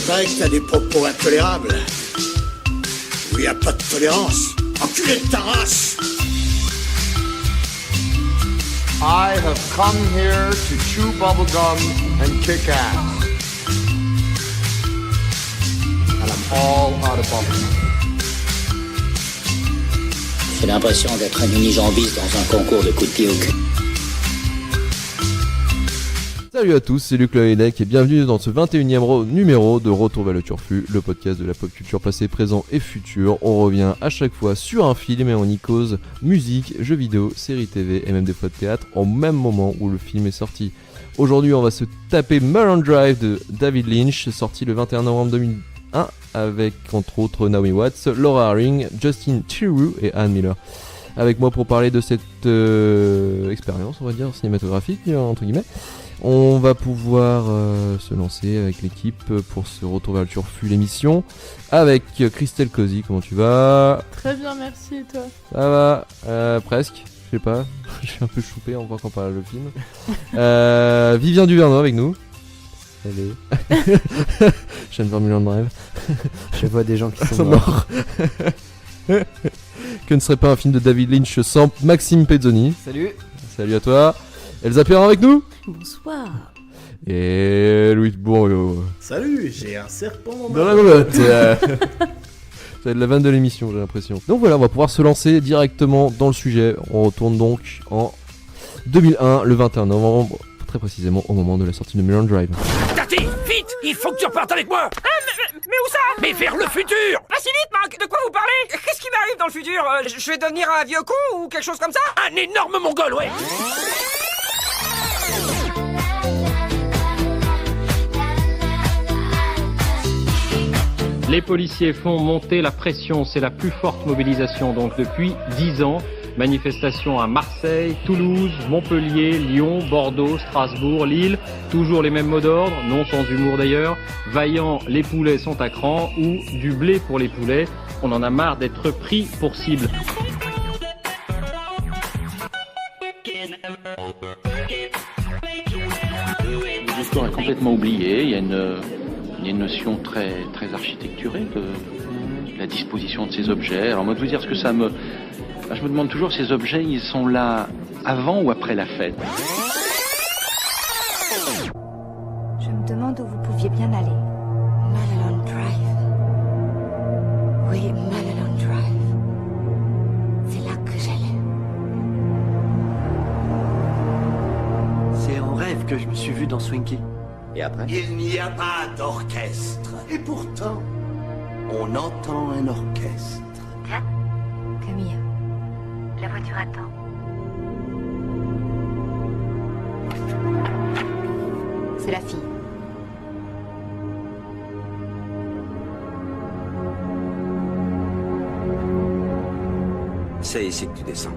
vrai que t'as des propos intolérables. Où y a pas de tolérance. Enculé de ta race. I have come here to chew bubblegum and kick ass. And I'm all out of bubblegum. J'ai l'impression d'être un unijambiste dans un concours de coups de pied au cul. Salut à tous, c'est Luc Loïdec et bienvenue dans ce 21e numéro de Retour vers le Turfu, le podcast de la pop culture passé, présent et futur. On revient à chaque fois sur un film et on y cause musique, jeux vidéo, séries TV et même des fois de théâtre au même moment où le film est sorti. Aujourd'hui, on va se taper Mulholland Drive de David Lynch, sorti le 21 novembre 2001 avec entre autres Naomi Watts, Laura Harring, Justin Theroux et Ann Miller. Avec moi pour parler de cette expérience, on va dire, cinématographique, entre guillemets. On va pouvoir se lancer avec l'équipe pour ce Retour vers le Turfu, l'émission. Avec Christelle Cozy, comment tu vas ? Très bien, merci, et toi ? Ça va, presque, je sais pas. Je suis un peu choupé encore quand on parle du film. Vivien Duvernois avec nous. Salut. Je viens de voir Mulholland Drive. Je vois des gens qui sont morts. Que ne serait pas un film de David Lynch sans Maxime Pezzoni. Salut. Salut à toi. Elsa Perrin avec nous. Bonsoir. Et Louis Bourreau. Salut, j'ai un serpent dans la glotte. Ça va être la vanne de l'émission, j'ai l'impression. Donc voilà, on va pouvoir se lancer directement dans le sujet. On retourne donc en 2001, le 21 novembre, très précisément au moment de la sortie de Mulholland Drive. Tati, vite, il faut que tu repartes avec moi. Mais où ça? Mais vers le futur. Ah si vite, Marc, de quoi vous parlez? Qu'est-ce qui m'arrive dans le futur? Je vais devenir un vieux con ou quelque chose comme ça? Un énorme mongol, ouais. Les policiers font monter la pression, c'est la plus forte mobilisation donc depuis 10 ans. Manifestations à Marseille, Toulouse, Montpellier, Lyon, Bordeaux, Strasbourg, Lille. Toujours les mêmes mots d'ordre, non sans humour d'ailleurs. Vaillant, les poulets sont à cran ou du blé pour les poulets. On en a marre d'être pris pour cible. Le discours est complètement oublié, il y a une notion très architecturée de la disposition de ces objets. Alors moi de vous dire ce que ça me... Je me demande toujours, ces objets, ils sont là avant ou après la fête? Je me demande où vous pouviez bien aller. Mulholland Drive. Oui, Mulholland Drive. C'est là que j'allais. C'est en rêve que je me suis vu dans Swinky. Et après ? Il n'y a pas d'orchestre. Et pourtant, on entend un orchestre. Tiens, Camille, la voiture attend. C'est la fille. C'est ici que tu descends.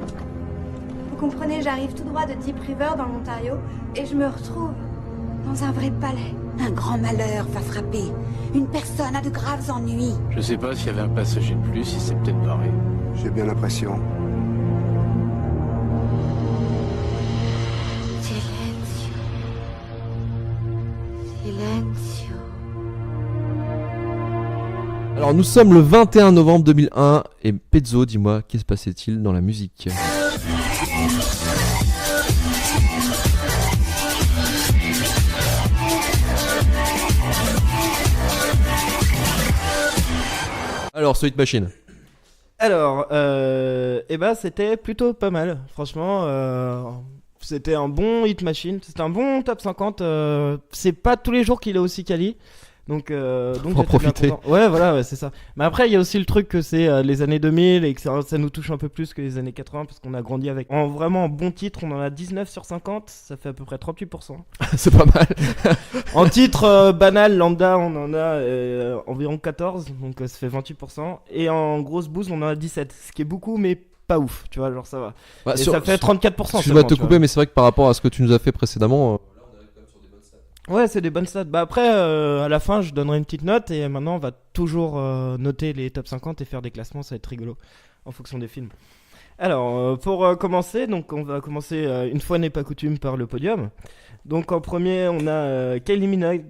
Vous comprenez, j'arrive tout droit de Deep River dans l'Ontario et je me retrouve dans un vrai palais. Un grand malheur va frapper. Une personne a de graves ennuis. Je sais pas s'il y avait un passager de plus, il s'est peut-être barré. J'ai bien l'impression. Silencio. Silencio. Alors nous sommes le 21 novembre 2001 et Pezzo, dis-moi, qu'est-ce que se passait-il dans la musique ? Alors, Sweet Machine. Alors, c'était plutôt pas mal. Franchement, c'était un bon hit machine. C'était un bon top 50. C'est pas tous les jours qu'il est aussi quali. Donc faut en profiter. Ouais, voilà, ouais, c'est ça. Mais après, il y a aussi le truc que c'est les années 2000 et que ça nous touche un peu plus que les années 80 parce qu'on a grandi avec. Vraiment, en bon titre, on en a 19 sur 50. Ça fait à peu près 38%. C'est pas mal. En titre banal, lambda, on en a environ 14. Donc ça fait 28%. Et en grosse bouse, on en a 17. Ce qui est beaucoup, mais pas ouf. Tu vois, genre ça va. Bah, et ça fait 34%. Excuse-moi de te couper, mais c'est vrai que par rapport à ce que tu nous as fait précédemment. Ouais, c'est des bonnes stats. Bah après, à la fin, je donnerai une petite note et maintenant, on va toujours noter les top 50 et faire des classements. Ça va être rigolo en fonction des films. Alors, pour commencer, donc on va commencer une fois n'est pas coutume par le podium. Donc en premier, on a Kylie Minogue